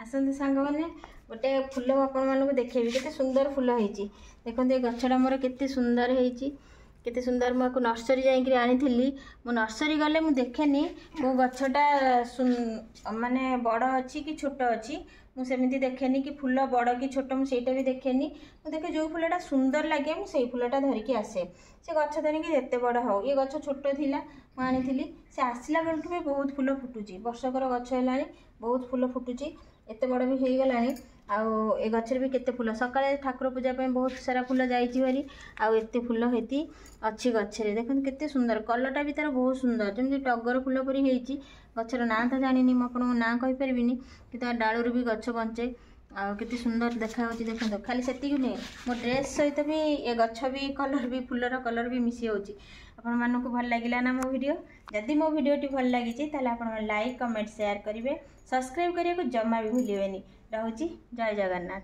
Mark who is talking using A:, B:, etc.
A: आसते सांग मैंने गोटे फूल आपण मानक देखेबी केते सुंदर फूल होईची देखो ये गछटा मोर केते सुंदर होईची केते सुंदर मुझे नर्सरी जाइए आनी मु नर्सरी गले मु देखेनी मो गछटा माने बड़ अच्छी कि छोट अच्छी मुझे देखेनी कि फूल बड़ कि छोट मुझे भी देखेनी मुझे देखे जो फूलटा सुंदर लगे मुझे फूलटा धरिकी आसे से गछ धरिकी जिते बड़ हो ये गछ छोट थिला मुझे से आसला बेलू भी बहुत फूल फुटुची वर्षकर गछ है बहुत फूल फुटुची एत बड़ भी हो गलानी आउ ए गचर भी केते फूल सकाळे ठाकुर पूजा पे बहुत सारा फूल जाइछि भारी आउ एते फूल हेती अच्छी गछरे देखन केते सुंदर कलरटा भी तार बहुत सुंदर जेमि टगर फूल परी हेछि गछर ना तो जानिनी म आपन ना कहि परबिनी कि तार डाळुर भी गछ बंचे आ केते सुंदर देखा होछि देखन खाली सेति नै मो ड्रेस सहित भी ए गछ भी कलर भी फूलर कलर भी मिसी होछि आपण मानको भल लागिला ना मो वीडियो जदि मो वीडियोटी भल लागि छि ताले आपण लाइक कमेंट शेयर करिवे सब्सक्राइब करिया को जम्मा भी भूलिबेनी रहउछि जय जगन्नाथ।